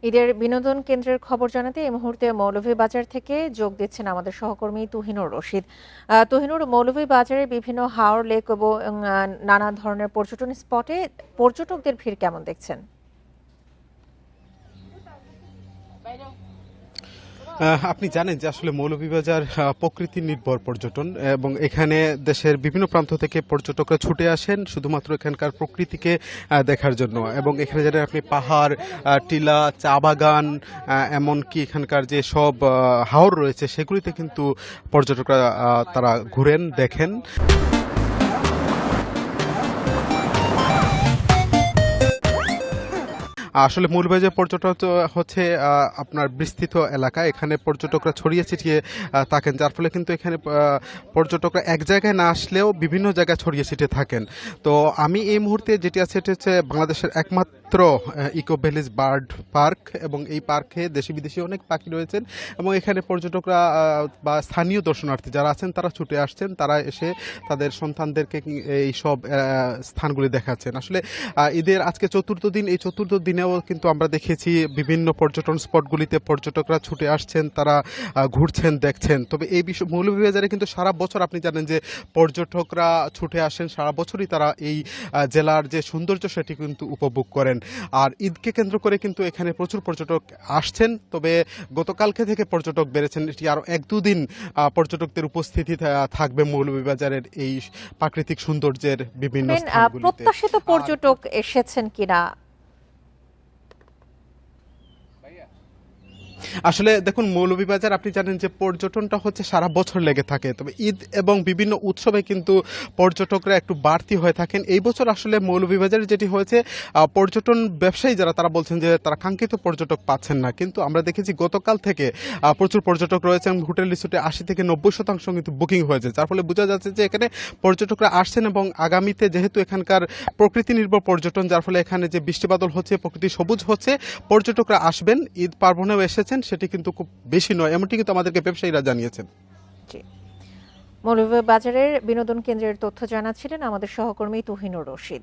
ঈদের বিনোদন কেন্দ্রের খবর জানাতে এই মুহূর্তে মৌলভীবাজার থেকে যোগ দিচ্ছেন আমাদের সহকর্মী তুহিনুর রশিদ। তুহিনুর, মৌলভীবাজারের বিভিন্ন হাওর লেক এবং নানা ধরনের পর্যটন স্পটে পর্যটকদের ভিড় কেমন দেখছেন? আপনি জানেন যে আসলে মৌলভীবাজার প্রকৃতি নির্ভর পর্যটন এবং এখানে দেশের বিভিন্ন প্রান্ত থেকে পর্যটকরা ছুটে আসেন শুধুমাত্র এখানকার প্রকৃতিকে দেখার জন্য। এবং এখানে যারা আপনি পাহাড়, টিলা, চা বাগান, এমনকি এখানকার যে সব হাওর রয়েছে সেগুলিতে কিন্তু পর্যটকরা তারা ঘুরেন, দেখেন। আসলে মৌলভীবাজার পর্যটক তো হচ্ছে আপনার বিস্তৃত এলাকা, এখানে পর্যটকরা ছড়িয়ে ছিটিয়ে থাকেন, যার ফলে কিন্তু এখানে পর্যটকরা এক জায়গায় না আসলেও বিভিন্ন জায়গায় ছড়িয়ে ছিটিয়ে থাকেন। তো আমি এই মুহূর্তে যেটি আছে সেটি হচ্ছে বাংলাদেশের একমাত্র ইকো ভিলেজ বার্ড পার্ক, এবং এই পার্কে দেশি বিদেশি অনেক পাখি রয়েছেন এবং এখানে পর্যটকরা বা স্থানীয় দর্শনার্থী যারা আছেন তারা ছুটে আসছেন, তারা এসে তাদের সন্তানদেরকে এই সব স্থানগুলি দেখাচ্ছেন। আসলে ঈদের আজকে চতুর্থ দিন, এই চতুর্থ দিনেও কিন্তু আমরা দেখেছি বিভিন্ন পর্যটন স্পটগুলিতে পর্যটকরা ছুটে আসছেন, তারা ঘুরছেন, দেখছেন। তবে এই বিষয় মৌলভীবাজারে কিন্তু সারা বছর আপনি জানেন যে পর্যটকরা ছুটে আসেন, সারা বছরই তারা এই জেলার যে সৌন্দর্য সেটি কিন্তু উপভোগ করেন। আর ঈদকে কেন্দ্র করে কিন্তু এখানে প্রচুর পর্যটক আসছেন। তবে গতকালকে থেকে পর্যটক বেড়েছেন, এটি আরও এক দুদিন পর্যটকদের উপস্থিতি থাকবে মৌলভীবাজারের এই প্রাকৃতিক সৌন্দর্যের বিভিন্ন স্থানগুলিতে। প্রত্যাশিত পর্যটক এসেছেন কিনা? আসলে দেখুন, মৌলভীবাজার আপনি জানেন যে পর্যটনটা হচ্ছে সারা বছর লেগে থাকে, তবে ঈদ এবং বিভিন্ন উৎসবে কিন্তু পর্যটকরা একটু বাড়তি হয়ে থাকেন। এই বছর আসলে মৌলভীবাজারে যেটি হয়েছে, পর্যটন ব্যবসায়ী যারা তারা বলছেন যে তারা কাঙ্ক্ষিত পর্যটক পাচ্ছেন না, কিন্তু আমরা দেখেছি গতকাল থেকে প্রচুর পর্যটক রয়েছেন। হোটেল রিসোর্টে 80-90% কিন্তু বুকিং হয়েছে, যার ফলে বোঝা যাচ্ছে যে এখানে পর্যটকরা আসছেন এবং আগামীতে যেহেতু এখানকার প্রকৃতি নির্ভর পর্যটন, যার ফলে এখানে যে বৃষ্টি বাদল হচ্ছে, প্রকৃতি সবুজ হচ্ছে, পর্যটকরা আসবেন। ঈদ পার্বণেও এসেছেন, সেটি কিন্তু খুব বেশি নয়, এমনটি কিন্তু আমাদেরকে ব্যবসায়ীরা জানিয়েছেন। জি। মৌলভীবাজারের বিনোদন কেন্দ্রের তথ্য জানাচ্ছিলেন আমাদের সহকর্মী তুহিনুর রশিদ।